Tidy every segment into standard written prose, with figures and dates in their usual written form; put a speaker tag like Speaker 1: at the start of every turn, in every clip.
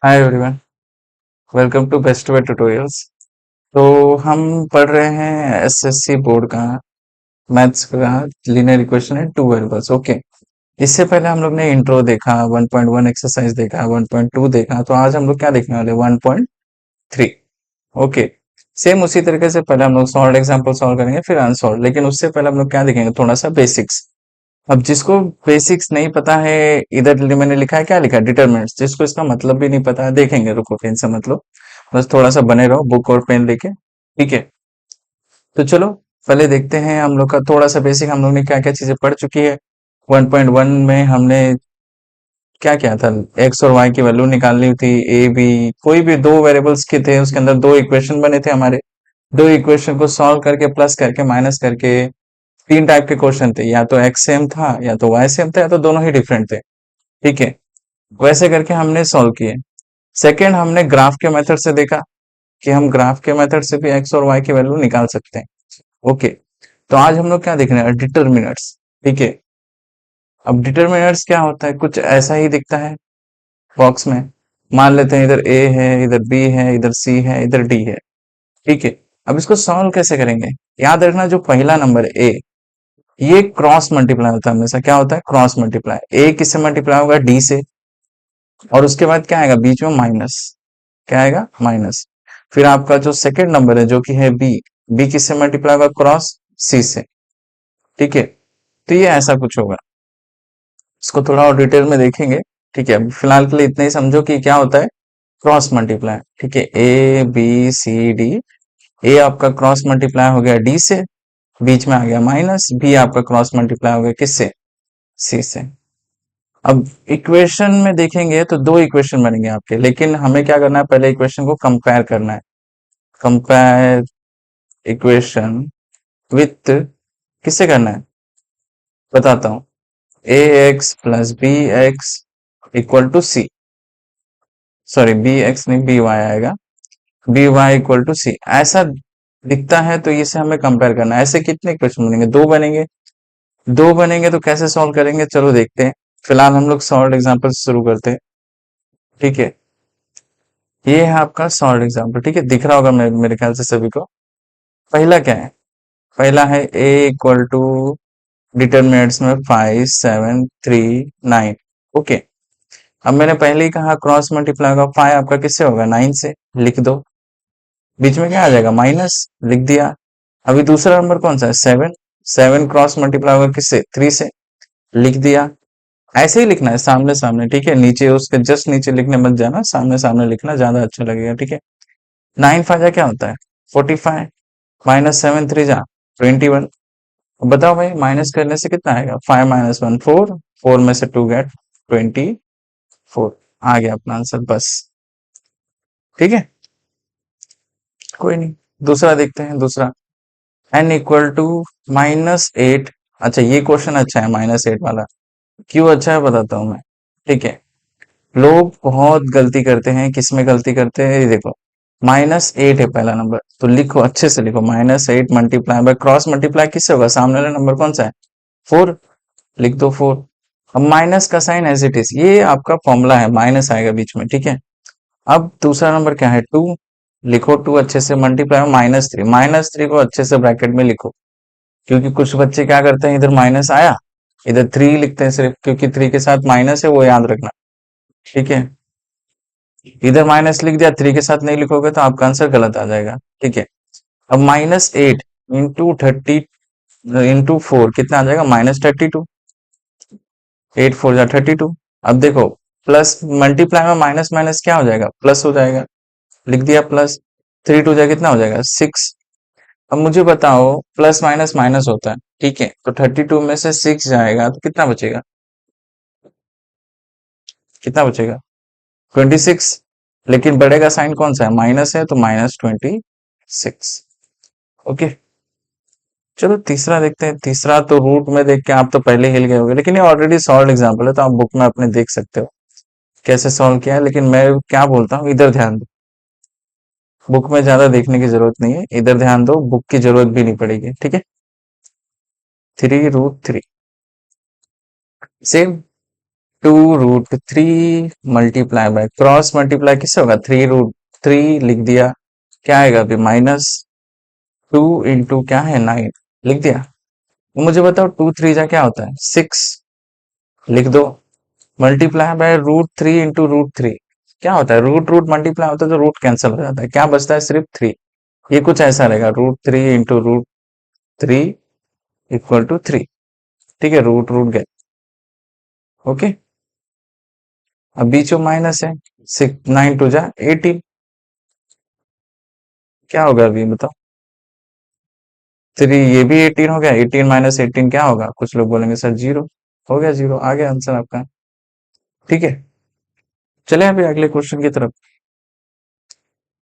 Speaker 1: Hi everyone, welcome to Best Way Tutorials. तो हम पढ़ रहे हैं एसएससी बोर्ड का मैथ्स का linear equation and two variables. Okay, इससे पहले हम लोग ने इंट्रो देखा, 1.1 एक्सरसाइज देखा, 1.2 देखा। तो आज हम लोग क्या देखने वाले, 1.3। ओके, सेम उसी तरीके से पहले हम लोग सॉल्व एग्जांपल सॉल्व करेंगे, फिर अनसॉल्व। लेकिन उससे पहले हम लोग क्या देखेंगे, थोड़ा सा बेसिक्स। अब जिसको बेसिक्स नहीं पता है, इधर मैंने लिखा है, क्या लिखा है, डिटरमिनेंट्स। जिसको इसका मतलब भी नहीं पता है, देखेंगे, रुको टेंशन मत लो, बस थोड़ा सा बने रहो बुक और पेन लेके। ठीक है, तो चलो पहले देखते हैं हम लोग का थोड़ा सा बेसिक, हम लोग ने क्या क्या चीजें पढ़ चुकी है। 1.1 में हमने क्या क्या था, एक्स और वाई की वैल्यू निकालनी थी, ए बी, कोई भी दो वेरिएबल्स के थे, उसके अंदर दो इक्वेशन बने थे हमारे। दो इक्वेशन को सॉल्व करके, प्लस करके, माइनस करके, तीन टाइप के क्वेश्चन थे, या तो एक्स सेम था, या तो वाई सेम था, या तो दोनों ही डिफरेंट थे। ठीक है, वैसे करके हमने सॉल्व किए। सेकंड, हमने ग्राफ के मेथड से देखा कि हम ग्राफ के मेथड से भी एक्स और वाई की वैल्यू निकाल सकते हैं। ओके, तो आज हम लोग क्या देख रहे हैं, डिटरमिनर्स। ठीक है, अब डिटरमिनर्स क्या होता है, कुछ ऐसा ही दिखता है बॉक्स में। मान लेते हैं इधर ए है, इधर बी है, इधर सी है, इधर डी है। ठीक है, अब इसको सॉल्व कैसे करेंगे। याद रखना, जो पहला नंबर ए, ये क्रॉस मल्टीप्लाई होता है हमेशा। क्या होता है, क्रॉस मल्टीप्लाई। ए किससे मल्टीप्लाई होगा, डी से, और उसके बाद क्या आएगा बीच में, माइनस। क्या आएगा, माइनस। फिर आपका जो सेकंड नंबर है, जो कि है बी, बी किससे मल्टीप्लाई होगा, क्रॉस सी से। ठीक है, तो ये ऐसा कुछ होगा। इसको थोड़ा और डिटेल में देखेंगे। ठीक है, अभी फिलहाल के लिए इतना ही समझो कि क्या होता है, क्रॉस मल्टीप्लाई। ठीक है, ए बी सी डी, ए आपका क्रॉस मल्टीप्लाई हो गया डी से, बीच में आ गया माइनस। बी आपका क्रॉस मल्टीप्लाई हो गया किससे, सी से। अब इक्वेशन में देखेंगे तो दो इक्वेशन बनेंगे आपके, लेकिन हमें क्या करना है, पहले इक्वेशन को कंपेयर करना है। कंपेयर इक्वेशन विथ, किससे करना है, बताता हूं। A X plus B X equal to C, sorry B X नहीं, बी वाई आएगा, B Y equal to C, ऐसा दिखता है। तो इसे हमें कंपेयर करना है। ऐसे कितने इक्वेशन बनेंगे, दो बनेंगे। दो बनेंगे तो कैसे सॉल्व करेंगे, चलो देखते हैं। फिलहाल हम लोग सॉल्व एग्जांपल से शुरू करते हैं। ठीक है, ये है आपका सॉल्व एग्जांपल। ठीक है, दिख रहा होगा मेरे ख्याल से सभी को। पहला क्या है, पहला है ए इक्वल टू डिटरमिनेंट्स में 5 7 3 9। ओके, अब मैंने पहले ही कहा क्रॉस मल्टीप्लाई होगा, 5 आपका किससे होगा, 9 से, लिख दो। बीच में क्या आ जाएगा, माइनस, लिख दिया। अभी दूसरा नंबर कौन सा है, 7, 7 क्रॉस मल्टीप्लाई होगा किससे, 3 से, लिख दिया। ऐसे ही लिखना है, सामने सामने। ठीक है, नीचे उसके जस्ट नीचे लिखने मत जाना, सामने सामने लिखना ज्यादा अच्छा लगेगा। ठीक है, 9 5 क्या होता है, 45, माइनस 7 3 जा 21। बताओ भाई, माइनस करने से कितना आएगा, 5 माइनस 1 4, 4 में से 2 गेट 24। आ गया अपना आंसर, बस। ठीक है, कोई नहीं, दूसरा देखते हैं। दूसरा, n इक्वल टू -8। अच्छा, ये क्वेश्चन अच्छा है, -8 वाला। क्यों अच्छा है बताता हूँ मैं। ठीक है, लोग बहुत गलती करते हैं, किसमें गलती करते हैं, ये देखो, -8 है पहला नंबर, तो लिखो अच्छे से, लिखो -8 मल्टीप्लाई बाय, क्रॉस मल्टीप्लाई किससे होगा, सामने वाला नंबर कौन सा है, 4, लिख दो 4। अब माइनस का साइन एज इट इज, ये आपका फॉर्मूला है, माइनस आएगा बीच में। ठीक है, अब दूसरा नंबर क्या है, 2, लिखो 2 अच्छे से, मल्टीप्लाई -3, -3 को अच्छे से ब्रैकेट में लिखो। क्योंकि कुछ बच्चे क्या करते हैं, इधर माइनस आया, इधर 3 लिखते हैं सिर्फ, क्योंकि 3 के साथ माइनस है, वो याद रखना। ठीक है, इधर माइनस लिख दिया, 3 के साथ नहीं लिखोगे तो आपका आंसर गलत आ जाएगा। ठीक है, अब -8 इंटू 30 इंटू 4 कितना आ जाएगा, -32। 8 4 जा 32। अब देखो, प्लस मल्टीप्लाई में माइनस माइनस क्या हो जाएगा, प्लस हो जाएगा, लिख दिया प्लस। 3 2 जा कितना हो जाएगा, 6। अब मुझे बताओ, प्लस माइनस माइनस होता है। ठीक है, तो 32 में से 6 जाएगा तो कितना बचेगा, कितना बचेगा, 26। लेकिन बड़े का साइन कौन सा है, माइनस है, तो -26। ओके, चलो तीसरा देखते हैं। तीसरा तो रूट में देख के आप तो पहले हिल गए होंगे, लेकिन ये ऑलरेडी सॉल्व एग्जाम्पल है, तो आप बुक में अपने देख सकते हो कैसे सॉल्व किया है। लेकिन मैं क्या बोलता हूँ, इधर ध्यान दो, बुक में ज्यादा देखने की जरूरत नहीं है, इधर ध्यान दो, बुक की जरूरत भी नहीं पड़ेगी। ठीक है, 3√3 same. 2√3 multiply by cross multiply किससे होगा 3√3 लिख दिया क्या आएगा अभी -2 इंटू क्या है 9 लिख दिया। मुझे बताओ 2 3 जा क्या होता है 6 लिख दो मल्टीप्लाई बाय √3 इंटू √3 क्या होता है रूट रूट मल्टीप्लाई होता है तो रूट कैंसिल हो जाता है क्या बचता है सिर्फ 3। ये कुछ ऐसा रहेगा √3 इंटू √3 इक्वल टू 3 ठीक है रूट रूट गए ओके। अब बीच में माइनस है 6 9 2 जा 18 क्या होगा अभी बताओ 3 ये भी 18 हो गया 18 माइनस 18 क्या होगा कुछ लोग बोलेंगे सर 0 हो गया 0 आ गया आंसर आपका ठीक है। चले अभी अगले क्वेश्चन की तरफ।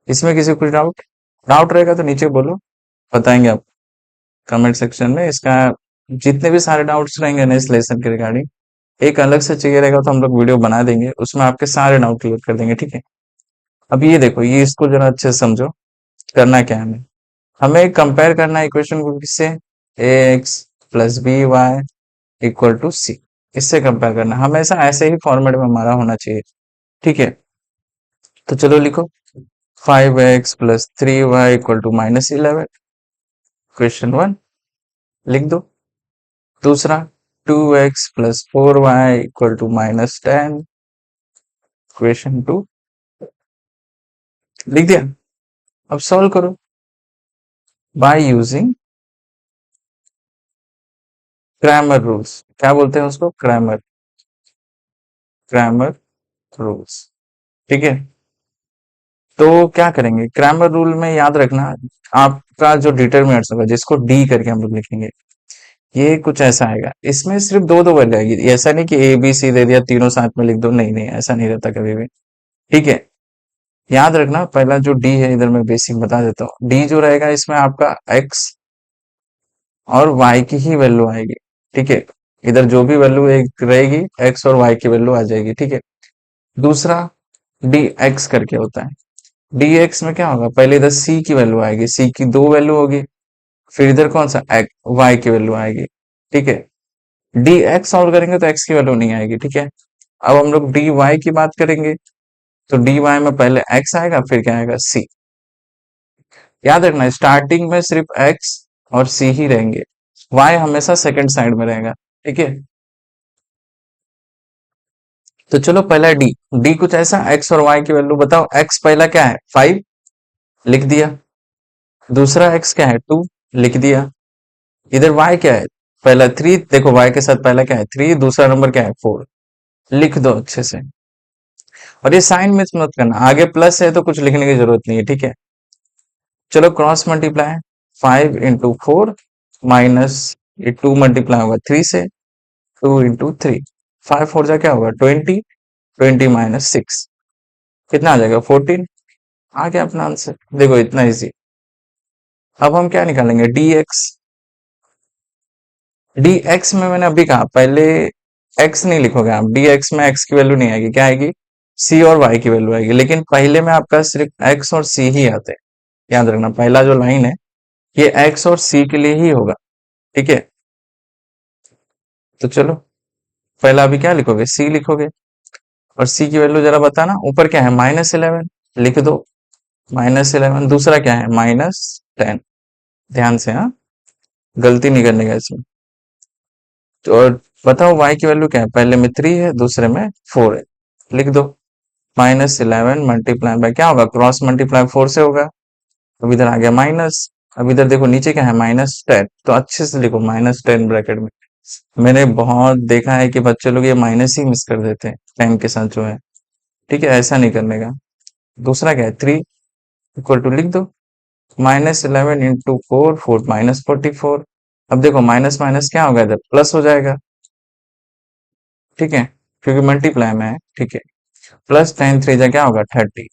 Speaker 1: इसमें किसी को कुछ डाउट डाउट रहेगा तो नीचे बोलो बताएंगे आप कमेंट सेक्शन में इसका जितने भी सारे डाउट्स रहेंगे ना इस लेसन के रिगार्डिंग एक अलग से चाहिए रहेगा तो हम लोग वीडियो बना देंगे उसमें आपके सारे डाउट क्लियर कर देंगे ठीक है। अब ये देखो ये इसको जरा अच्छे से समझो करना क्या है हमें हमें कंपेयर करना है इक्वेशन को किससे X plus B Y equal to C इससे कंपेयर करना है। हमेशा ऐसे ही फॉर्मेट में हमारा होना चाहिए ठीक है। तो चलो लिखो 5x plus 3y equal to -11 question 1 लिख दो। दूसरा 2x plus 4y equal to -10 question 2 लिख दिया। अब सॉल्व करो बाय यूजिंग क्रैमर रूल्स क्या बोलते हैं उसको क्रैमर क्रैमर रूल्स ठीक है। तो क्या करेंगे क्रैमर रूल में याद रखना आपका जो डिटरमिनेंट्स होगा जिसको डी करके हम लोग लिखेंगे ये कुछ ऐसा आएगा इसमें सिर्फ दो दो बन जाएगी ऐसा नहीं कि ए बी सी दे दिया तीनों साथ में लिख दो नहीं नहीं ऐसा नहीं रहता कभी भी ठीक है। याद रखना पहला जो डी है इधर मैं बेसिक बता देता हूँ डी जो रहेगा इसमें आपका एक्स और वाई की ही वैल्यू आएगी ठीक है। इधर जो भी वैल्यू एक रहेगी एक्स और वाई की वैल्यू आ जाएगी ठीक है। दूसरा डी एक्स करके होता है डी एक्स में क्या होगा पहले इधर सी की वैल्यू आएगी सी की दो वैल्यू होगी फिर इधर कौन सा वाई की वैल्यू आएगी ठीक है। डी एक्स सॉल्व करेंगे तो एक्स की वैल्यू नहीं आएगी ठीक है। अब हम लोग डी वाई की बात करेंगे तो डी वाई में पहले एक्स आएगा फिर क्या आएगा सी। याद रखना स्टार्टिंग में सिर्फ एक्स और सी ही रहेंगे वाई हमेशा सेकंड साइड में रहेगा ठीक है। तो चलो पहला डी डी कुछ ऐसा एक्स और वाई की वैल्यू बताओ एक्स पहला क्या है 5 लिख दिया दूसरा एक्स क्या है 2 लिख दिया इधर वाई क्या है पहला 3 देखो वाई के साथ पहला क्या है 3 दूसरा नंबर क्या है 4 लिख दो अच्छे से और ये साइन मिस मत करना आगे प्लस है तो कुछ लिखने की जरूरत नहीं है ठीक है। चलो क्रॉस मल्टीप्लाई 5 इंटू 4 माइनस ये 2 मल्टीप्लाई होगा 3 से 2 इंटू 3 5 4 जा क्या होगा 20 20 माइनस 6 कितना आ जाएगा 14 आ गया अपना आंसर देखो इतना इजी। अब हम क्या निकालेंगे dx में मैंने अभी कहा पहले x नहीं लिखोगे आप dx में x की वैल्यू नहीं आएगी क्या आएगी c और y की वैल्यू आएगी लेकिन पहले में आपका सिर्फ x और c ही आते हैं। याद रखना पहला जो लाइन है ये x और c के लिए ही होगा ठीक है। तो चलो पहला अभी क्या लिखोगे c लिखोगे और c की वैल्यू जरा बताना ऊपर क्या है -11 लिख दो -11 दूसरा क्या है -10 ध्यान से हाँ गलती नहीं करने का इसमें। तो और बताओ y की वैल्यू क्या है पहले में 3 है दूसरे में 4 है लिख दो -11 मल्टीप्लाई बाय क्या होगा क्रॉस मल्टीप्लाई 4 से होगा अब इधर आ गया माइनस अब इधर देखो नीचे क्या है -10 तो अच्छे से लिखो -10 ब्रैकेट में। मैंने बहुत देखा है कि बच्चे लोग ये माइनस ही मिस कर देते हैं 10 के साथ जो है ठीक है ऐसा नहीं करने का। दूसरा क्या है 3 इक्वल टू लिख दो -11 इंटू 4 4 -44 अब देखो माइनस माइनस क्या होगा इधर प्लस हो जाएगा ठीक है क्योंकि मल्टीप्लाई में है ठीक है +10 3 जा क्या होगा 30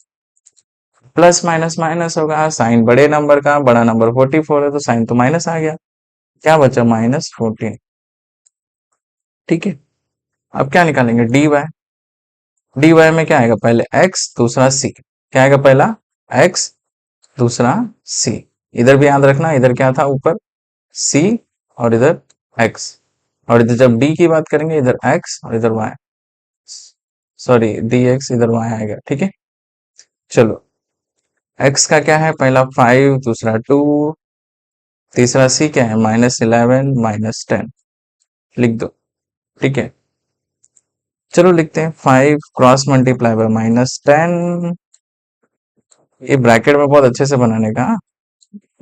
Speaker 1: प्लस माइनस माइनस होगा साइन बड़े नंबर का बड़ा नंबर 44 है तो साइन तो माइनस आ गया क्या बचा -14 ठीक है। अब क्या निकालेंगे dy dy में क्या आएगा पहले x दूसरा c क्या आएगा पहला x दूसरा c इधर भी याद रखना इधर क्या था ऊपर c और इधर x और इधर जब d की बात करेंगे इधर x और इधर y सॉरी डी एक्स इधर वाई आएगा, ठीक है। चलो एक्स का क्या है, पहला 5, दूसरा 2, तीसरा सी क्या है, -11 -10, लिख दो, ठीक है। चलो लिखते हैं 5 क्रॉस मल्टीप्लाई बाय -10, ये ब्रैकेट में बहुत अच्छे से बनाने का,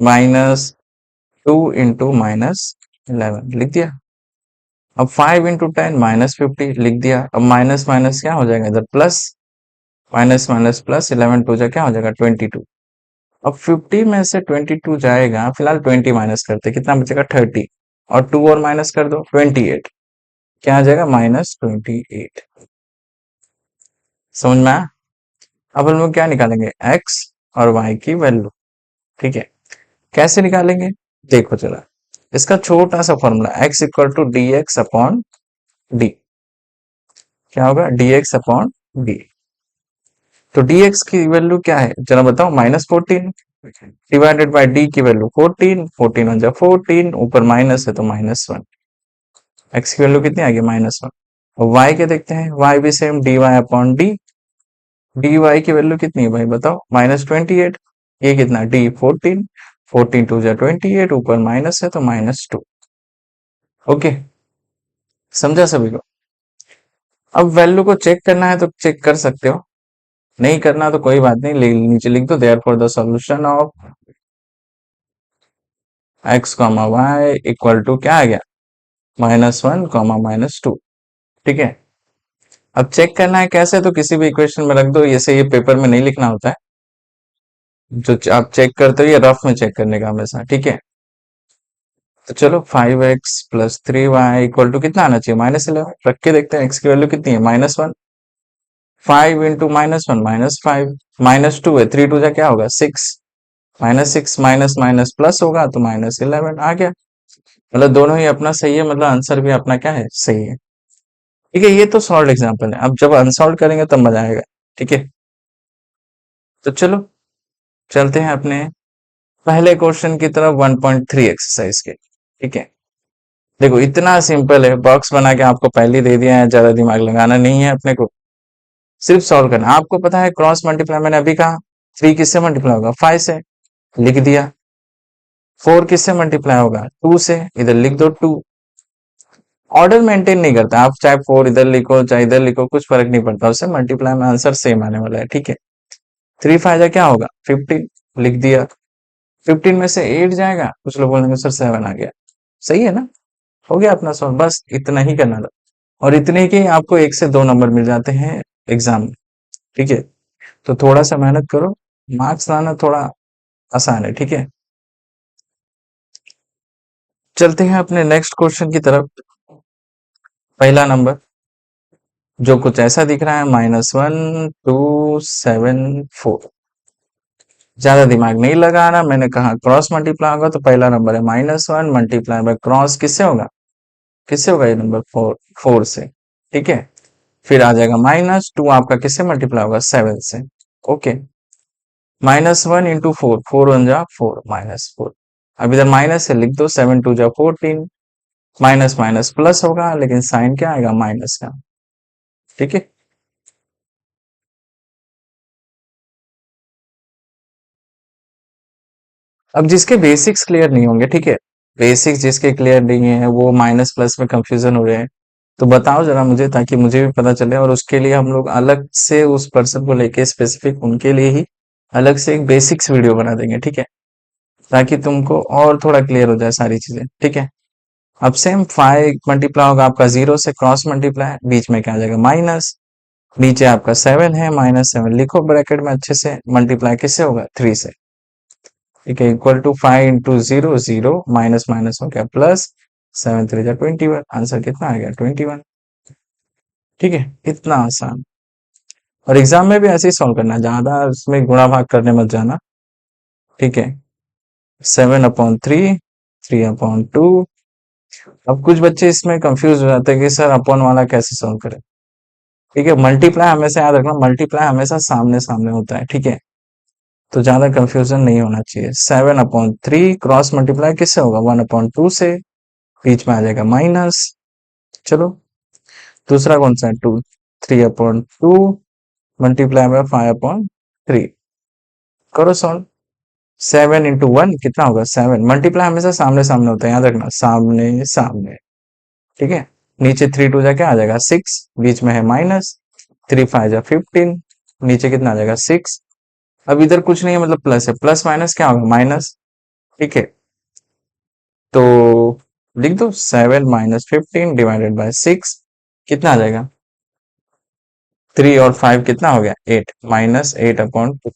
Speaker 1: -2 इंटू -11 लिख दिया। अब 5 इंटू 10 -50 लिख दिया। अब माइनस माइनस क्या हो जाएगा इधर, plus, minus minus plus, 11 two जा क्या हो जाएगा 22। अब 50 में से 22 जाएगा, फिलहाल 20 माइनस करते, कितना बचेगा 30, और 2 और माइनस कर दो 28, क्या आ जाएगा -28। समझ में आया? अब हम लोग क्या निकालेंगे, एक्स और वाई की वैल्यू, ठीक है। कैसे निकालेंगे, देखो जरा, इसका छोटा सा formula, x equal to D x upon D, क्या होगा डी एक्स अपॉन डी। तो dx की वैल्यू क्या है जरा बताओ, -14 डिवाइडेड बाय d की वैल्यू 14, 14 वन जा 14, ऊपर माइनस है तो -1, x की वैल्यू कितनी आ गई -1। और y के देखते हैं, y भी same dy upon D, dy की वैल्यू कितनी है भाई बताओ, -28, ये कितना d 14, 14 टू जा 28, ऊपर माइनस है तो -2। ओके, समझा सभी को? अब वैल्यू को चेक करना है तो चेक कर सकते हो, नहीं करना तो कोई बात नहीं, नीचे लिख दो therefore the solution of x comma y equal to क्या आ गया, -1 कॉमा -2, ठीक है। अब चेक करना है कैसे, तो किसी भी इक्वेशन में रख दो, ऐसे ये पेपर में नहीं लिखना होता है, जो आप चेक करते हो ये रफ में चेक करने का हमेशा, ठीक है। तो चलो 5x plus 3y equal to कितना आना चाहिए, -11, रख के देखते हैं, x की वैल्यू कितनी है -1, 5 इंटू -1 -5, -2 है, 3 टू जा क्या होगा 6, -6 माइनस माइनस प्लस होगा तो -11 आ गया। मतलब दोनों ही अपना सही है, मतलब आंसर भी अपना क्या है, सही है, ठीक है। ये तो सॉल्व एग्जांपल है, अब जब अनसॉल्व करेंगे तब मजा आएगा, ठीक है। तो चलो चलते हैं अपने पहले क्वेश्चन की तरफ, 1.3 एक्सरसाइज के, ठीक है। देखो इतना सिंपल है, बॉक्स बना के आपको पहले ही दे दिया है, ज्यादा दिमाग लगाना नहीं है अपने को, सिर्फ सॉल्व करना। आपको पता है क्रॉस मल्टीप्लाई, मैंने अभी कहा 3 किससे मल्टीप्लाई होगा, 5 से, लिख दिया। 4 किससे मल्टीप्लाई होगा, 2 से, इधर लिख दो 2। ऑर्डर मेंटेन नहीं करता, आप चाहे 4 इधर लिखो चाहे इधर लिखो, कुछ फर्क नहीं पड़ता, उससे मल्टीप्लाई में आंसर सेम आने वाला है, ठीक है। 3 फायदा क्या होगा 15, लिख दिया। 15 में से 8 जाएगा, कुछ लोग बोलेंगे सर 7 आ गया, सही है ना, हो गया अपना सॉल्व, बस इतना ही करना था। और इतने के आपको 1 से 2 नंबर मिल जाते हैं एग्जाम में, ठीक है। तो थोड़ा सा मेहनत करो, मार्क्स लाना थोड़ा आसान है, ठीक है। चलते हैं अपने नेक्स्ट क्वेश्चन की तरफ। पहला नंबर जो कुछ ऐसा दिख रहा है, -1 2 7 4, ज्यादा दिमाग नहीं लगाना, मैंने कहा क्रॉस मल्टीप्लाई होगा तो पहला नंबर है -1 मल्टीप्लाई बाय क्रॉस किससे होगा, किससे होगा ये नंबर 4, 4 से, ठीक है। फिर आ जाएगा -2 आपका किससे मल्टीप्लाई होगा 7 से, ओके। -1 इंटू 4, 4 वन जा 4, -4, अब इधर माइनस है लिख दो, 7 टू जा 14, माइनस माइनस प्लस होगा लेकिन साइन क्या आएगा माइनस का, ठीक है। अब जिसके बेसिक्स क्लियर नहीं होंगे, ठीक है, बेसिक्स जिसके क्लियर नहीं है वो माइनस प्लस में कंफ्यूजन हो रहे हैं, तो बताओ जरा मुझे, ताकि मुझे भी पता चले, और उसके लिए हम लोग अलग से उस पर्सन को लेके स्पेसिफिक उनके लिए ही अलग से एक बेसिक्स वीडियो बना देंगे, ठीक है, ताकि तुमको और थोड़ा क्लियर हो जाए सारी चीजें, ठीक है। अब सेम 5 मल्टीप्लाई होगा आपका 0 से, क्रॉस मल्टीप्लाई, बीच में क्या आ जाएगा माइनस, नीचे आपका 7 है, -7 लिखो ब्रैकेट में अच्छे से, मल्टीप्लाई किससे होगा 3 से, ठीक है, equal to 5 into 0 0, minus minus हो गया प्लस, 7 3 जा 21, आंसर कितना आ गया 21, ठीक है, इतना आसान। और एग्जाम में भी ऐसे ही सॉल्व करना, ज्यादा उसमें गुणा भाग करने मत जाना, ठीक है। 7/3, 3/2। अब कुछ बच्चे इसमें कंफ्यूज हो जाते हैं कि सर अपॉन वाला कैसे सॉल्व करें, ठीक है। मल्टीप्लाई हमेशा याद रखना, मल्टीप्लाई हमेशा सामने सामने होता है, ठीक है, तो ज्यादा कंफ्यूजन नहीं होना चाहिए। 7/3 क्रॉस मल्टीप्लाई किससे होगा 1/2 से, बीच में आ जाएगा माइनस। चलो दूसरा कौन सा है 2, 3/2 मल्टीप्लाई बाय 5/3 करो सॉल्व। 7 × 1 कितना होगा 7। मल्टीप्लाई हमेशा सामने सामने होता है, याद रखना, सामने सामने। ठीक है, नीचे 3 × 2 जा क्या आ जाएगा 6, बीच में है माइनस, 3 × 5 = 15, नीचे कितना आ जाएगा 6। अब इधर कुछ नहीं है मतलब प्लस है, प्लस माइनस क्या होगा माइनस। ठीक है, तो लिख दो 7 - 15 डिवाइडेड बाय 6 कितना आ जाएगा 3 और 5 कितना हो गया 8 -8/2।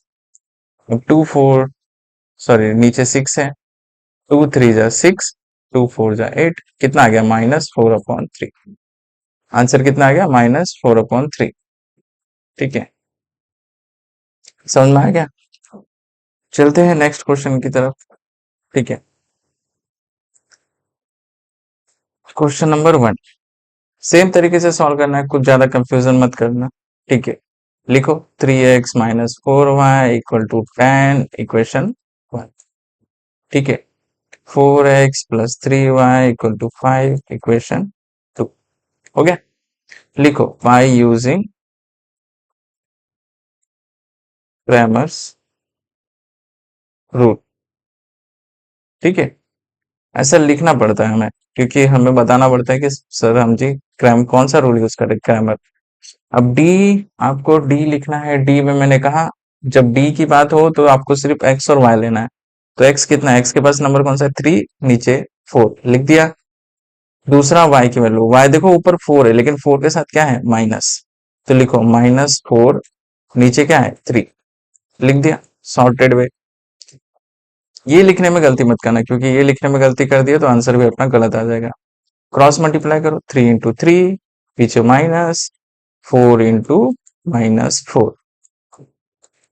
Speaker 1: अब 2 4 सॉरी नीचे 6 है, 2 3 जा 6, 2 4 जा 8 कितना आ गया -4/3। आंसर कितना आ गया -4/3। ठीक है, समझ में आ गया। चलते हैं नेक्स्ट क्वेश्चन की तरफ। ठीक है, क्वेश्चन नंबर 1 सेम तरीके से सॉल्व करना है, कुछ ज्यादा कंफ्यूजन मत करना। ठीक है, लिखो 3x - 4y = 10 इक्वेशन 1। ठीक है, 4x + 3y = 5 इक्वेशन 2 हो गया। लिखो by using Cramer's रूल। ठीक है, ऐसा लिखना पड़ता है हमें, क्योंकि हमें बताना पड़ता है कि सर हम जी क्रैम कौन सा रूल यूज करें क्रैमर। अब डी, आपको डी लिखना है। डी में मैंने कहा जब डी की बात हो तो आपको सिर्फ एक्स और वाई लेना है। तो एक्स कितना है, एक्स के पास नंबर कौन सा है 3, नीचे 4 लिख दिया। दूसरा वाई की वैल्यू, वाई देखो ऊपर 4 है लेकिन 4 के साथ क्या है माइनस, तो लिखो -4 नीचे क्या है 3 लिख दिया। सॉर्टेड वे। ये लिखने में गलती मत करना, क्योंकि ये लिखने में गलती कर दिया तो आंसर भी अपना गलत आ जाएगा। क्रॉस मल्टीप्लाई करो 3 × 3 पीछे माइनस 4 × -4।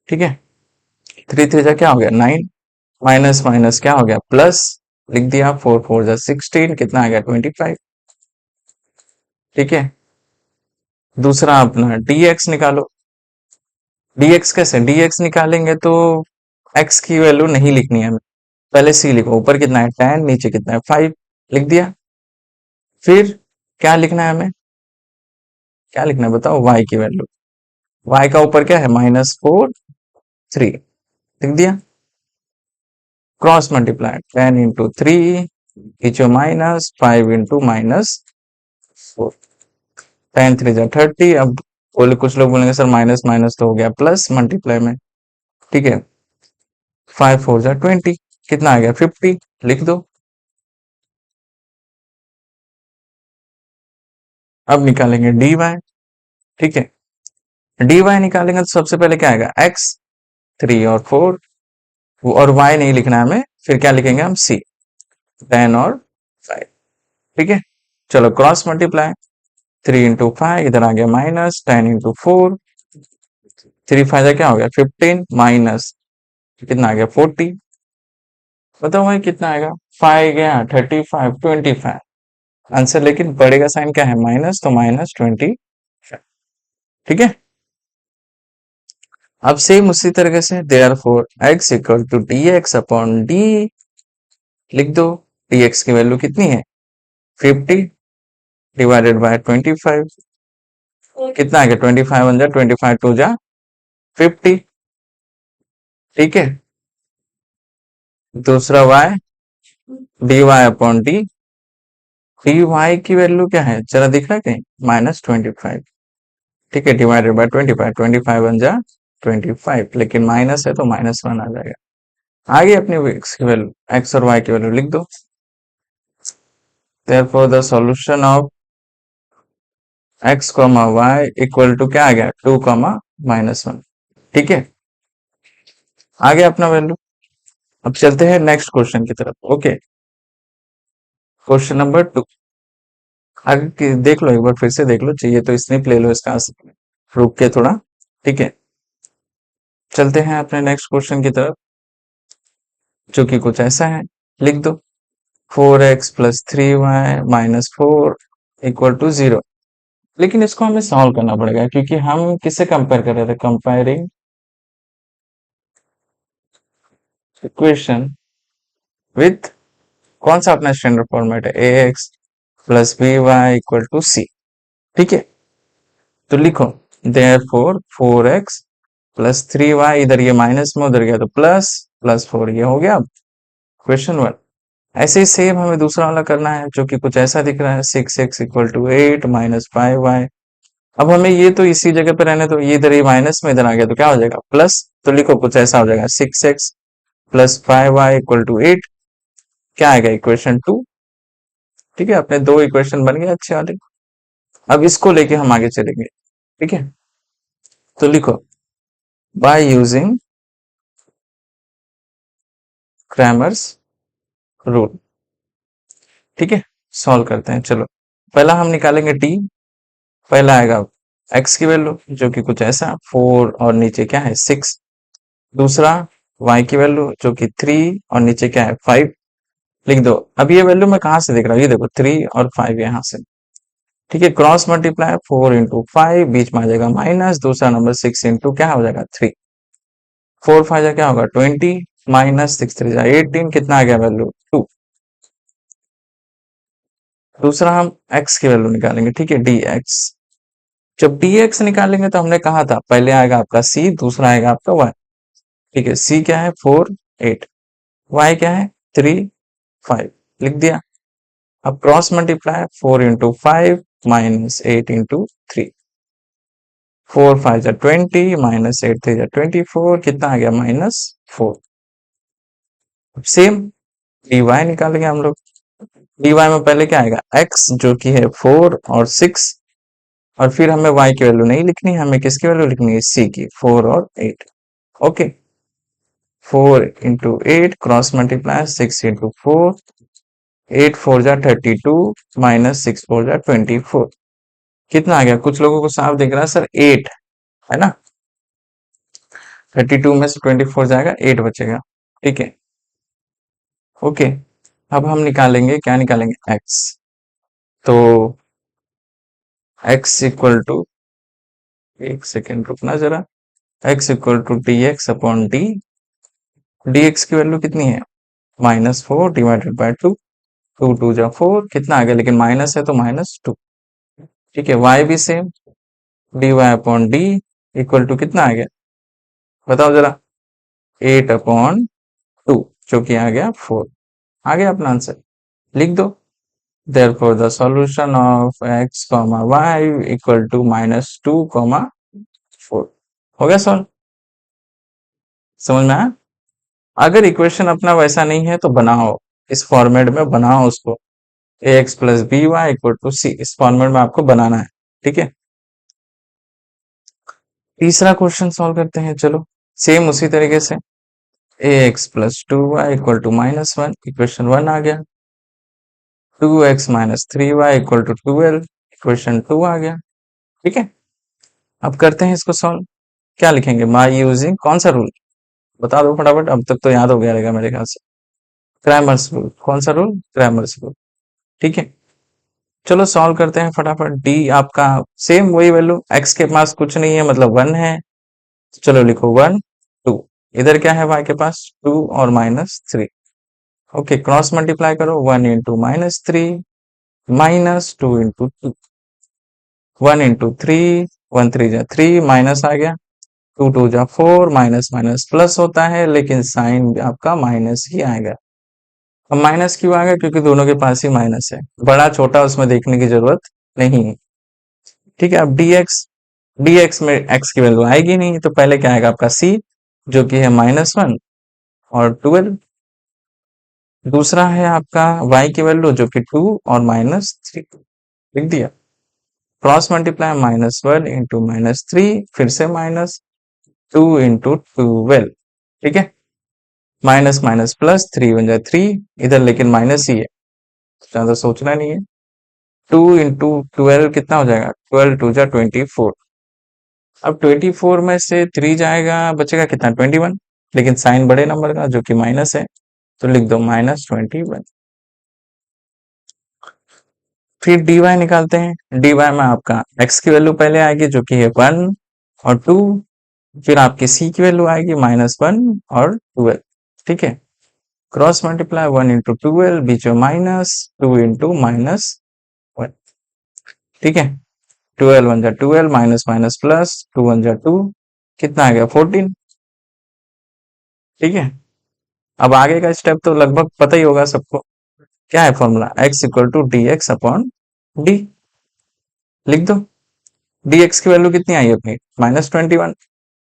Speaker 1: ठीक है, 3 3 जा क्या हो गया 9, माइनस माइनस क्या हो गया प्लस, लिख दिया 4 4 जा 16 कितना आ गया 25। ठीक है, दूसरा अपना dx निकालो। dx कैसे, dx निकालेंगे तो x की वैल्यू नहीं लिखनी है हमें, पहले c लिखो। ऊपर कितना है 10, नीचे कितना है 5 लिख दिया। फिर क्या लिखना है हमें, क्या लिखना है बताओ, y की वैल्यू। y का ऊपर क्या है -4 3 लिख दिया। क्रॉस मल्टीप्लाई 10 × 3 पीछे -5 × -4 10 3 जा 30। अब बोले कुछ लोग बोलेंगे सर माइनस माइनस तो हो गया प्लस मल्टीप्लाई में। ठीक है, 5 4 जा 20 कितना आ गया 50 लिख दो। अब निकालेंगे dy। ठीक है, dy निकालेंगे तो सबसे पहले क्या आएगा x 3 और 4, और y नहीं लिखना है हमें, फिर क्या लिखेंगे हम c 10 और 5। ठीक है, चलो क्रॉस मल्टीप्लाई 3 × 5 इधर आ गया -10 × 4, 3 5 जा क्या हो गया 15 माइनस कितना आ गया 40। बताओ भाई कितना आएगा, 5 गया 35 25 आंसर, लेकिन बड़े का साइन क्या है माइनस, तो -25। ठीक है, अब सेम उसी तरीके से देयरफॉर x = dx/d लिख दो। dx की वैल्यू कितनी है 50 डिवाइडेड बाय 25 कितना आ गया 25 1 जा 25 2 जा 50। ठीक है, दूसरा y dy/d, dy की वैल्यू क्या है जरा दिख रहा है कहीं -25। ठीक है, डिवाइडेड बाय 25 25 1 जा 25, लेकिन माइनस है तो -1 आ जाएगा। आगे अपनी x की वैल्यू, x और y की वैल्यू लिख दो। therefore the solution of x, y equal to क्या आ गया 2, -1। ठीक है, आ गया अपना वैल्यू। अब चलते हैं नेक्स्ट क्वेश्चन की तरफ। ओके, क्वेश्चन नंबर 2 आगे देख लो, एक बार फिर से देख लो, चाहिए तो स्निप ले लो इसका, रुक के थोड़ा। ठीक है, चलते हैं अपने नेक्स्ट क्वेश्चन की तरफ, जो कि कुछ ऐसा है। लिख दो 4x + 3y - 4 = 0। लेकिन इसको हमें सॉल्व करना पड़ेगा, क्योंकि हम किससे कंपेयर कर रहे थे, कंपेयरिंग इक्वेशन विथ कौन सा अपना स्टैंडर्ड फॉर्मेट है ax + by = c। ठीक है, तो लिखो देयरफॉर 4x प्लस 3y, इधर ये माइनस में उधर गया तो प्लस प्लस 4, ये हो गया क्वेश्चन 1। ऐसे ही सेम हमें दूसरा वाला करना है जो कि कुछ ऐसा दिख रहा है 6x equal to 8 minus 5y। अब हमें ये तो इसी जगह पे रहने, तो ये इधर ये माइनस में इधर आ गया तो क्या हो जाएगा प्लस, तो लिखो कुछ ऐसा हो जाएगा 6x plus 5y equal to 8, क्या आएगा इक्वेशन 2। ठीक है, अपने दो इक्वेशन बन गए अच्छे वाले। अब इसको लेके हम आगे चलेंगे। ठीक है, तो लिखो बाय यूजिंग क्रैमर्स रूल। ठीक है, सॉल्व करते हैं। चलो पहला हम निकालेंगे t। पहला आएगा x की वैल्यू जो कि कुछ ऐसा 4 और नीचे क्या है 6। दूसरा y की वैल्यू जो कि 3 और नीचे क्या है 5। लिख दो। अब ये वैल्यू मैं कहाँ से देख रहा हूँ, ये देखो 3 और 5 यहाँ से। ठीक है, क्रॉस मल्टीप्लाई 4 इंटू 5, बीच में आ जाएगा माइनस, दूसरा नंबर 6 इंटू क्या हो जाएगा 3। 4 5 जा क्या होगा 20, माइनस 6 3 जा 18, कितना आ गया वैल्यू 2। दूसरा हम x की वैल्यू निकालेंगे। ठीक है, dx। जब dx निकालेंगे तो हमने कहा था पहले आएगा आपका c, दूसरा आएगा आपका y। ठीक है, c क्या है 4 8, y क्या है 3 5, लिख दिया। अब cross multiply 4 into 5 minus 8 into 3। 4 5 जा 20, माइनस 8 3 जा 24, कितना आ गया -4। सेम dy निकालेंगे हम लोग। dy में पहले क्या आएगा x जो कि है 4 और 6, और फिर हमें y की वैल्यू नहीं लिखनी, हमें किसकी वैल्यू लिखनी है c की 4 और 8। Okay, 4 into 8 cross multiply 6 into 4, 8 4 जा 32, माइनस 6 4 जा 24, कितना आ गया। कुछ लोगों को साफ दिख रहा है सर 8 है ना, 32 में से 24 जाएगा 8 बचेगा। ठीक है, ओके। अब हम निकालेंगे, क्या निकालेंगे x। तो x इक्वल टू, एक सेकेंड रुकना जरा, x equal to D x upon D. D x की वैल्यू कितनी है -4 डिवाइडेड बाय 2, 2 2 जा 4, कितना आ गया, लेकिन माइनस है तो -2। ठीक है, y भी same, D y upon D equal to कितना आ गया बताओ जरा, 8 अपॉन 2 जो कि आ गया 4। आ गया अपना आंसर, लिख दो। therefore the solution of x comma y equal to -2 comma 4। हो गया सॉल्व, समझ में आया। अगर इक्वेशन अपना वैसा नहीं है तो बनाओ, इस फॉर्मेट में बनाओ उसको, ax plus B Y equal to C, इस फॉर्मेट में आपको बनाना है। ठीक है, तीसरा क्वेश्चन सॉल्व करते हैं। चलो सेम उसी तरीके से, ax plus 2y equal to -1, equation 1 आ गया। 2x minus 3y equal to 12, equation 2 आ गया। ठीक है, अब करते हैं इसको सॉल्व। क्या लिखेंगे, बाय यूजिंग कौन सा रूल, बता दो फटाफट, अब तक तो याद हो गया रहेगा मेरे ख्याल से। क्रैमर्स रूल, कौन सा रूल, क्रैमर्स रूल। ठीक है, चलो सॉल्व करते हैं फटाफट। डी आपका सेम वही वैल्यू, एक्स के पास कुछ नहीं है मतलब 1 है, तो चलो लिखो 1 2। इधर क्या है y के पास 2 और -3। ओके, क्रॉस मल्टीप्लाई करो 1 इंटू -3 माइनस 2 इंटू 2, 1 इंटू 3, 1 3 जा 3, माइनस आ गया, 2 2 जा 4, माइनस माइनस प्लस होता है लेकिन साइन आपका माइनस ही आएगा। अब माइनस क्यों आ गया, क्योंकि दोनों के पास ही माइनस है, बड़ा छोटा उसमें देखने की जरूरत नहीं है। ठीक है, अब dx में x की वैल्यू आएगी नहीं, तो पहले क्या आएगा आपका c जो कि है -1 और 12। दूसरा है आपका y की वैल्यू जो कि 2 और -3, लिख दिया। क्रॉस मल्टीप्लाई -1 इंटू -3, फिर से -2 इंटू 12। ठीक है, माइनस माइनस प्लस 3 बन जाए 3, इधर लेकिन माइनस ही है, ज्यादा सोचना नहीं है। 2 इंटू 12 कितना हो जाएगा, 12 2 जा 24। अब 24 में से 3 जाएगा, बचेगा कितना 21, लेकिन साइन बड़े नंबर का जो कि माइनस है, तो लिख दो -21। फिर dy निकालते हैं। dy में आपका x की वैल्यू पहले आएगी जो कि है 1 और 2, फिर आपकी c की वैल्यू आएगी -1 और 12। ठीक है, क्रॉस मल्टीप्लाई 1 इंटू 12, बीच में -2 इंटू -1। ठीक है, 12 वन जा 12, माइनस माइनस प्लस, 2 वन जा 2, कितना आ गया 14। ठीक है, अब आगे का स्टेप तो लगभग पता ही होगा सबको। क्या है formula, x equal to D x upon D. लिख दो, dx की वैल्यू कितनी आई अपनी, -21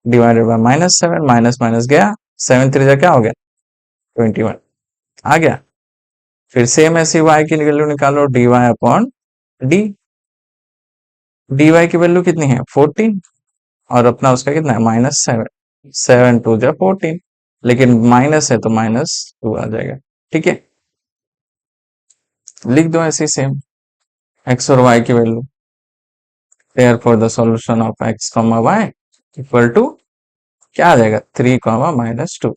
Speaker 1: डिवाइडेड बाय -7, माइनस माइनस गया, 7 3 जा क्या हो गया 21 आ गया। फिर सेम ऐसी y की वैल्यू निकालो, dy अपॉन डी। dy की वैल्यू कितनी है 14, और अपना उसका कितना है -7, 7 2 जा 14, लेकिन माइनस है तो -2 आ जाएगा। ठीक है, लिख दो ऐसे सेम x और y की value. Therefore the solution of x, y equal to क्या आ जाएगा 3, -2।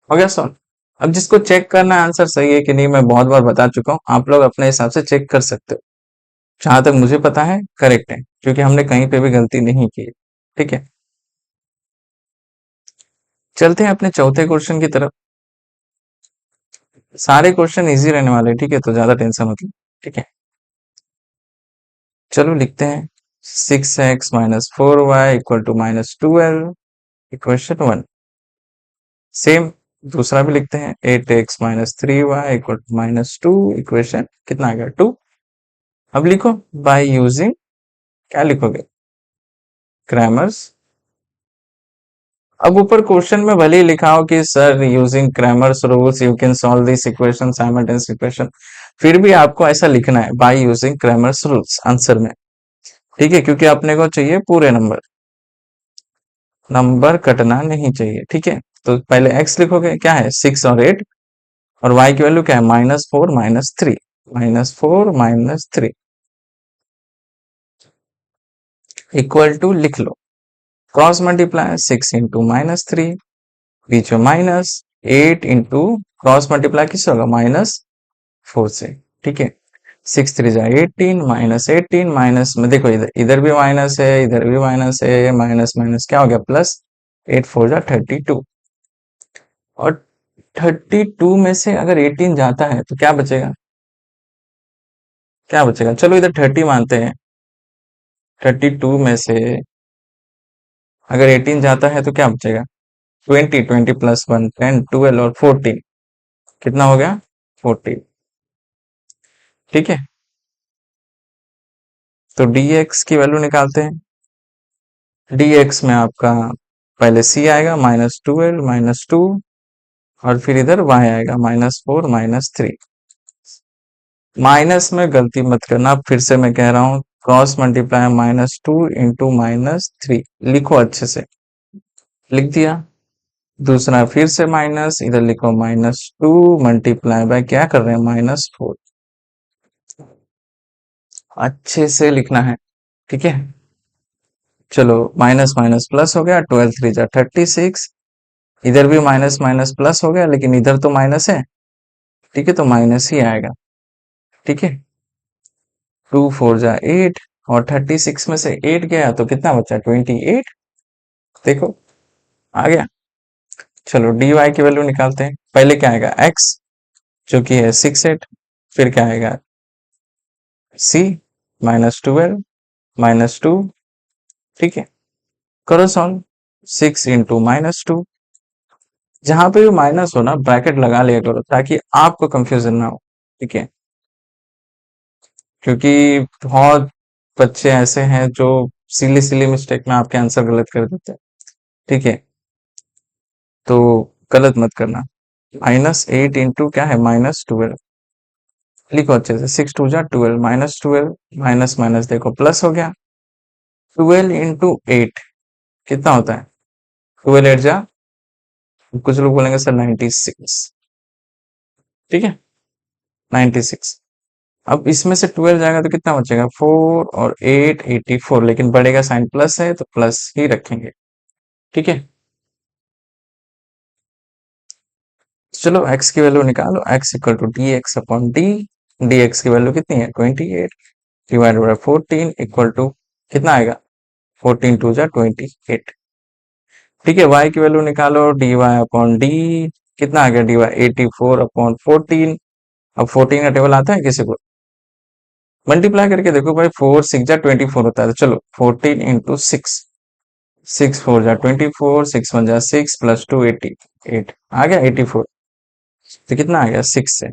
Speaker 1: हो गया सॉल्व। अब जिसको चेक करना है आंसर सही है कि नहीं, मैं बहुत बार बता चुका हूँ, आप लोग अपने हिसाब से चेक कर सकते हो। जहां तक मुझे पता है करेक्ट है, क्योंकि हमने कहीं पे भी गलती नहीं की। ठीक है, चलते हैं अपने चौथे क्वेश्चन की तरफ। सारे क्वेश्चन इजी रहने वाले हैं, ठीक है, तो ज्यादा टेंशन मत लो। ठीक है, चलो लिखते हैं 6x minus 4y equal to -12, equation 1। Same दूसरा भी लिखते हैं 8x minus 3y equal to -2, equation कितना आ गया 2। अब लिखो बाय यूजिंग, क्या लिखोगे, क्रैमर्स। अब ऊपर क्वेश्चन में भले ही लिखा हो कि sir using Cramer's rules you can solve this equation, simultaneous equation, फिर भी आपको ऐसा लिखना है by using Cramer's rules answer में। ठीक है, क्योंकि अपने को चाहिए पूरे नंबर, नंबर कटना नहीं चाहिए। ठीक है, तो पहले x लिखोगे, क्या है 6 और 8, और y की वैल्यू क्या है -4 -3, -4 -3 इक्वल टू लिख लो, क्रॉस मल्टीप्लाई 6 इंटू -3, बीच में माइनस 8 इंटू क्रॉस मल्टीप्लाई किससे होगा -4 से। ठीक है, 6 3 जा 18, -18 माइनस में देखो इधर इधर भी माइनस है, इधर भी माइनस है, माइनस माइनस क्या हो गया प्लस, 8 4 जा 32, और 32 में से अगर 18 जाता है तो क्या बचेगा, क्या बचेगा, चलो इधर 30 मानते हैं, 32 में से अगर 18 जाता है तो क्या बचेगा 20, 20 प्लस 1 10, 12 और 14, कितना हो गया 14। ठीक है, तो dx की वैल्यू निकालते हैं। dx में आपका पहले c आएगा -12 -2, और फिर इधर y आएगा -4 -3। माइनस में गलती मत करना, फिर से मैं कह रहा हूं, क्रॉस मल्टीप्लाई -2 इंटू -3 लिखो अच्छे से, लिख दिया। दूसरा फिर से माइनस, इधर लिखो -2 मल्टीप्लाई बाय क्या कर रहे हैं -4, अच्छे से लिखना है। ठीक है, चलो माइनस माइनस प्लस हो गया, 12 3 जा 36, इधर भी माइनस माइनस प्लस हो गया, लेकिन इधर तो माइनस है। ठीक है, तो माइनस ही आएगा। ठीक है, 2 4 जा 8, और 36 में से 8 गया तो कितना बचा 28, देखो आ गया। चलो dy की वैल्यू निकालते हैं, पहले क्या आएगा x जो कि है 6 8, फिर क्या आएगा c -12 -2। ठीक है, करो सॉल्व, 6 इंटू -2, जहां पे भी माइनस हो ना ब्रैकेट लगा लिया करो ताकि आपको कंफ्यूजन ना हो। ठीक है, क्योंकि बहुत बच्चे ऐसे हैं जो सिली सिली मिस्टेक में आपके आंसर गलत कर देते हैं। ठीक है, तो गलत मत करना। -8 इंटू क्या है -12, लिखो अच्छे से, 6 2 जा 12, -12 माइनस माइनस देखो प्लस हो गया, 12 इंटू 8 कितना होता है 12 8 जा, कुछ लोग बोलेंगे सर 96। ठीक है, 96। अब इसमें से 12 जाएगा तो कितना बचेगा 4 और 8 84, लेकिन बढ़ेगा साइन प्लस है तो प्लस ही रखेंगे। ठीक है, चलो x की वैल्यू निकालो, x equal to D x upon D. D x की वैल्यू कितनी है 28 डिवाइडेड बाय 14 इक्वल टू कितना आएगा 14 2 जा 28। ठीक है, y की वैल्यू निकालो, dy अपॉन डी, कितना आ गया dy 84 अपॉन 14। अब 14 का टेबल आता है किसी को, मल्टीप्लाई करके देखो भाई, 4 6 जा 24 होता है, तो चलो 14 × 6, 6 4 जा 24, 6 1 जा 6 +2 8 आ गया 84। तो कितना आ गया 6 से,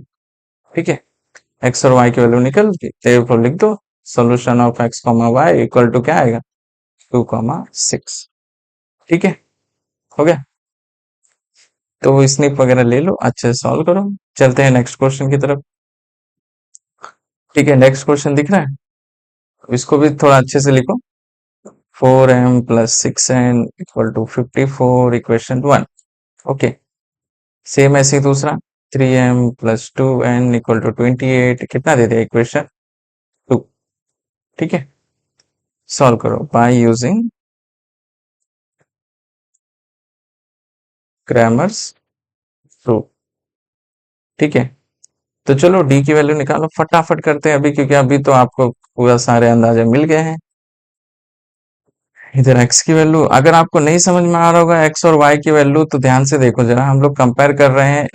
Speaker 1: ठीक है। एक्स और वाई की वैल्यू निकल गई, तो लिख दो solution of x comma y equal to क्या आएगा 2 6, ठीक है, हो गया। तो स्निप वगैरह ले लो, अच्छे से सॉल्व करो। चलते हैं नेक्स्ट क्वेश्चन की तरफ। ठीक है, नेक्स्ट क्वेश्चन दिख रहा है, इसको भी थोड़ा अच्छे से लिखो। 4m + 6n = 54 okay. सेम ऐसे ही दूसरा 3m + 2n = 28, कितना दे दिया इक्वेशन 2, ठीक है। सॉल्व करो बाय यूजिंग क्रैमर्स रूल, ठीक है। तो चलो डी की वैल्यू निकालो, फटाफट करते हैं अभी, क्योंकि अभी तो आपको पूरा सारे अंदाजे मिल गए हैं। इधर एक्स की वैल्यू अगर आपको नहीं समझ में आ रहा होगा, एक्स और वाई की वैल्यू, तो ध्यान से देखो जरा। हम लोग कंपेयर कर रहे हैं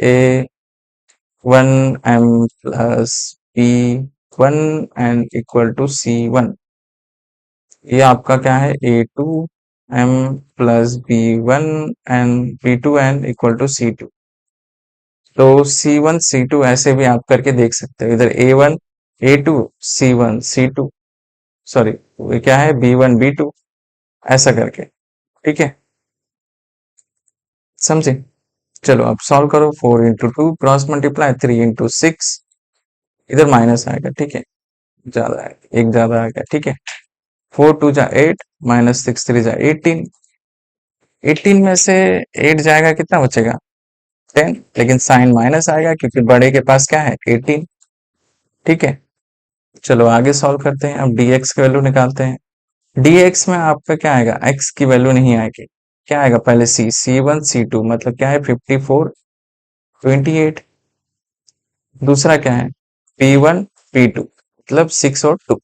Speaker 1: A1m + B1n = C1। ये आपका क्या है A2m + B2n = C2। तो C1 C2 ऐसे भी आप करके देख सकते हो, इधर A1 A2 C1 C2, sorry ये क्या है B1 B2, ऐसा करके, ठीक है, समझे। चलो अब सॉल्व करो। 4 × 2 क्रॉस मल्टीप्लाई 3 × 6, इधर माइनस आएगा, ठीक है, ज्यादा है, एक ज्यादा आ गया, ठीक है। 4 2 जा 8 -6 3 जा 18, 18 में से 8 जाएगा, कितना बचेगा 10, लेकिन साइन माइनस आएगा क्योंकि बड़े के पास क्या है 18, ठीक है। चलो आगे सॉल्व करते हैं, अब dx की वैल्यू निकालते हैं। dx में आपका क्या आएगा, x की वैल्यू नहीं आएगी, क्या आएगा पहले C1 C2 मतलब क्या है 54 28, दूसरा क्या है P1 P2 मतलब 6 और 2,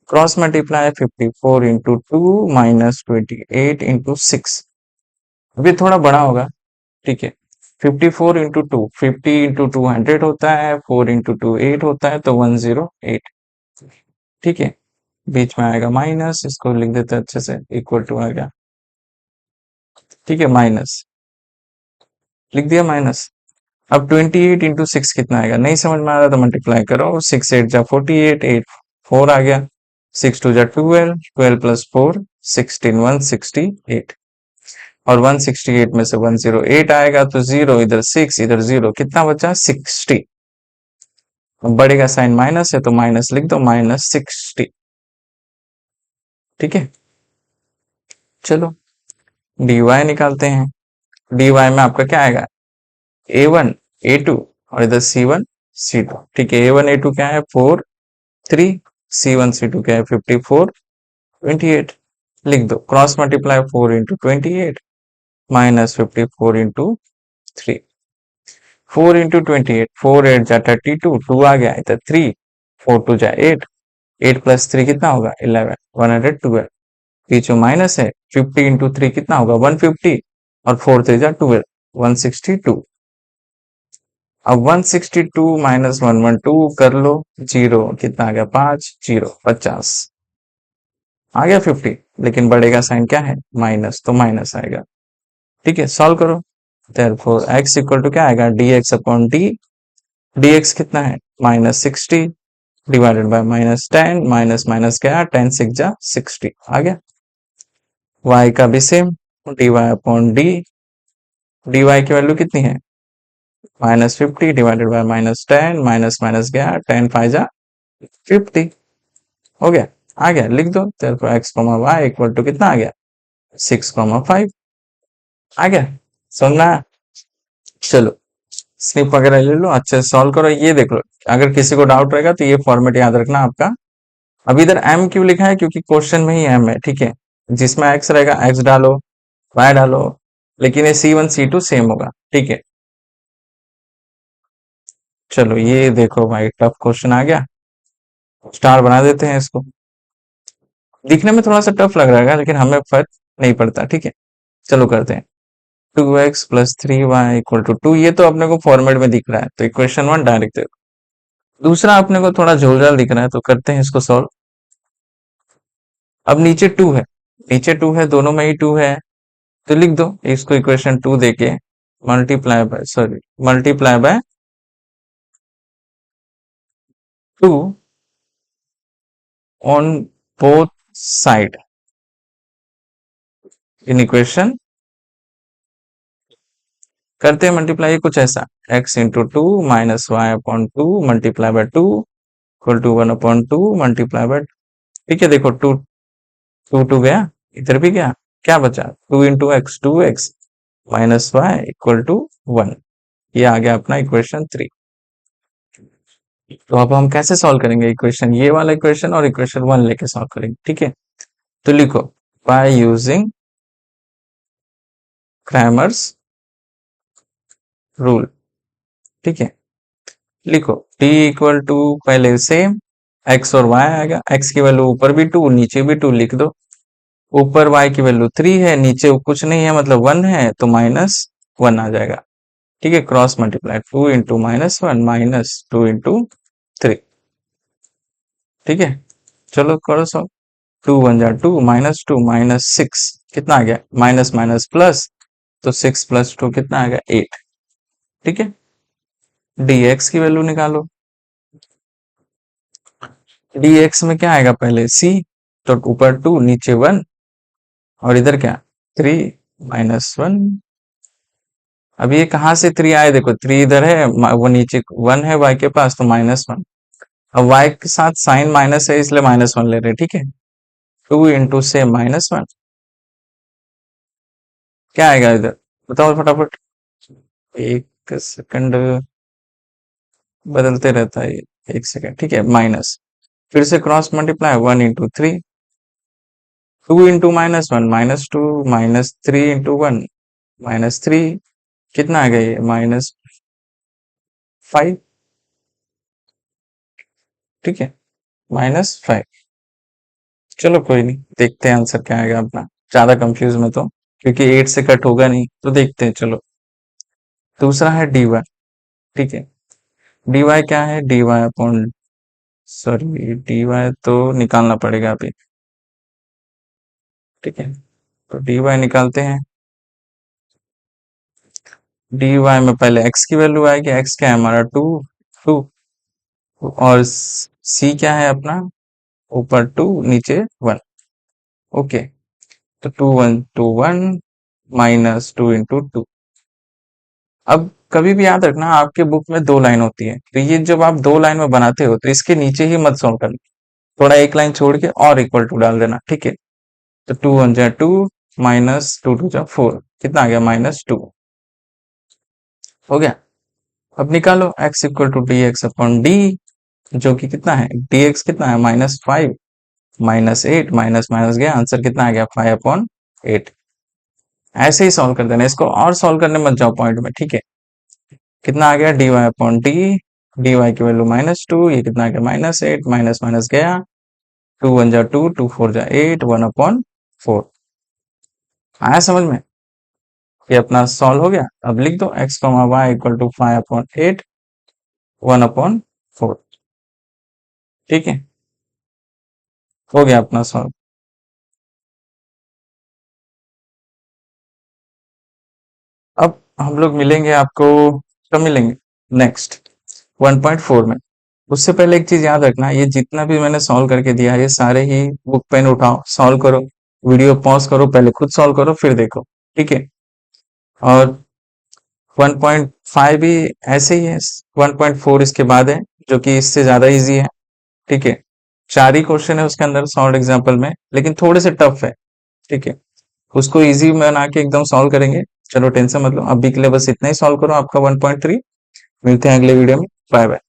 Speaker 1: क्रॉस मल्टीप्लाई 54 × 2 -28 × 6, अभी थोड़ा बड़ा होगा, ठीक है। 54 × 2 50 × 2 100 होता है, 4 × 2 8 होता है, तो 108, ठीक है। बीच में आएगा माइनस, इसको लिख देते हैं अच्छे से, इक्वल टू आ गया, ठीक है, माइनस लिख दिया माइनस। अब 28 × 6 कितना आएगा, नहीं समझ में आ रहा तो मल्टीप्लाई करो, 6 8 जा 48, 8 4 आ गया, 6 2 जा 12, 12 + 4 16 168, और 168 में से 108 आएगा, तो 0 इधर 6 इधर 0, कितना बचा 60। बड़े का साइन माइनस है तो माइनस लिख दो, -60, ठीक है। चलो dy निकालते हैं। dy में आपका क्या आएगा a1 a2 और इधर c1 c2, ठीक है। a1 a2 क्या है 4 3, c1 c2 क्या है 54 28, लिख दो, क्रॉस मल्टीप्लाई 4 × 28 -54 × 3, 4 × 28, 4 8 जा 32, 2 आ गया इधर 3, 4 2 जा 8, 8 + 3 कितना होगा 11 112, बीच में माइनस है, 50 × 3 कितना होगा 150, और 4 3 जा 12 162। अब 162 - 112 कर लो, जीरो कितना आ गया 5 0 50, आ गया 50, लेकिन बड़े का साइन क्या है माइनस, तो माइनस आएगा, ठीक है। सॉल्व करो, therefore x इक्वल टू क्या आएगा dx/d, dx कितना है -60 डिवाइडेड बाय -10, माइनस माइनस क्या 10 6 जा 60 आ गया। y का भी सेम, dy/d, dy की वैल्यू कितनी है -50 डिवाइडेड बाय -10, माइनस माइनस गया 10 5 जा 50, हो गया, आ गया, लिख दो, therefore x, y equal to कितना आ गया 6, 5 आ गया, समझना। चलो स्निप वगैरह ले लो, अच्छे से सॉल्व करो, ये देख लो, अगर किसी को डाउट रहेगा तो ये फॉर्मेट याद रखना आपका। अब इधर m क्यों लिखा है, क्योंकि क्वेश्चन में ही m है, ठीक है। जिसमें x रहेगा x डालो, y डालो, लेकिन ये C1 C2 सेम होगा, ठीक है। चलो ये देखो भाई, टफ क्वेश्चन आ गया, स्टार बना देते हैं इसको। दिखने में थोड़ा सा टफ लग रहा है, लेकिन हमें फर्क नहीं पड़ता, ठीक है। चलो करते हैं। 2x + 3y = 2, ये तो अपने को फॉर्मेट में दिख रहा है, तो इक्वेशन 1 डायरेक्ट दे दो, दूसरा अपने को थोड़ा झोलझाल दिख रहा है, तो करते हैं इसको सॉल्व। अब नीचे टू है, नीचे टू है, दोनों में ही टू है, तो लिख दो इसको इक्वेशन टू देके multiply by two on both side in equation. करते हैं मल्टीप्लाई कुछ ऐसा, x into two minus y upon two multiply by two equal to one upon two multiply by, ठीक है। देखो टू टू टू गया, इधर भी गया, क्या बचा, two into x, two x minus y equal to one. ये आ गया अपना इक्वेशन थ्री। तो अब हम कैसे सॉल्व करेंगे इक्वेशन, ये वाला इक्वेशन और इक्वेशन वन लेके सॉल्व करेंगे, ठीक है। तो लिखो बाय यूजिंग क्रैमर्स रूल, ठीक है। लिखो t इक्वल टू, पहले सेम x और y आएगा, x की वैल्यू ऊपर भी टू नीचे भी टू लिख दो। ऊपर y की वैल्यू थ्री है, नीचे कुछ नहीं है मतलब वन है, तो माइनस वन आ जाएगा, ठीक है। Cross multiply two into minus one minus two into three, ठीक है। चलो करो सॉल्व। टू वन जा two minus two minus six, कितना आ गया, माइनस माइनस प्लस, तो सिक्स प्लस टू कितना आ गया, एट, ठीक है। dx की वैल्यू निकालो, dx में क्या आएगा, पहले c, तो ऊपर टू नीचे वन, और इधर क्या, थ्री माइनस वन। अब ये कहाँ से थ्री आए, देखो थ्री इधर है, वो नीचे वन है y के पास, तो माइनस वन। अब y के साथ साइन माइनस है, इसलिए माइनस वन ले रहे हैं, ठीक है। टू इंटू से माइनस वन, क्या आएगा इधर, बताओ फटाफट, एक सेकंड, बदलते रहता है ये, एक सेकंड, ठीक है। माइनस, फिर से cross multiply, one into three, to into minus one minus two, minus three into one minus three, कितना आ गया ये, माइनस फाइव, ठीक है, माइनस फाइव। चलो कोई नहीं, देखते हैं आंसर क्या आएगा अपना, ज्यादा कंफ्यूज में तो, क्योंकि एट से कट होगा नहीं, तो देखते हैं चलो। दूसरा है dy, ठीक है। dy क्या है, dy अपॉन, सॉरी dy तो निकालना पड़ेगा अभी, ठीक है। तो dy निकालते हैं। dy में पहले x की वैल्यू आएगी, x क्या है हमारा टू, टू, और c क्या है अपना, ऊपर टू नीचे वन, ओके। तो two one minus two into two. अब कभी भी याद रखना, आपके बुक में दो लाइन होती है, तो ये जब आप दो लाइन में बनाते हो तो इसके नीचे ही मत सॉल्व करना, थोड़ा एक लाइन छोड़ के और इक्वल टू डाल देना, ठीक है। तो टू वन जा टू माइनस टू टू जा फोर, कितना आ गया, माइनस टू, हो गया। अब निकालो x equal to D x upon D, जो कि कितना है, dx कितना है, minus five, minus eight, minus minus गया, आंसर कितना आ गया, फाइव अपॉन एट। ऐसे ही सॉल्व कर देना इसको, और सॉल्व करने मत जाओ पॉइंट में, ठीक है। कितना आ गया, dy अपॉन डी, dy की वैल्यू माइनस टू, ये कितना आ गया, माइनस एट, माइनस माइनस गया, टू वन जा टू, टू फोर जा एट, वन अपॉन फोर। आया समझ में, ये अपना सॉल्व हो गया। अब लिख दो x y equal to five upon eight, one upon four, ठीक है, हो गया अपना सॉल्व। अब हम लोग मिलेंगे आपको, कब मिलेंगे, नेक्स्ट 1.4 में। उससे पहले एक चीज याद रखना, ये जितना भी मैंने सॉल्व करके दिया है, ये सारे ही बुक पेन उठाओ, सॉल्व करो, वीडियो पॉज करो, पहले खुद सॉल्व करो फिर देखो, ठीक है। और 1.5 भी ऐसे ही है, 1.4 इसके बाद है, जो कि इससे ज्यादा इजी है, ठीक है। चार ही क्वेश्चन है उसके अंदर सॉल्व एग्जाम्पल में, लेकिन थोड़े से टफ है, ठीक है। उसको इजी बना के एकदम सॉल्व करेंगे। चलो टेंशन मत लो, अभी के लिए बस इतना ही सॉल्व करो आपका 1.3। मिलते हैं अगले वीडियो में, बाय बाय।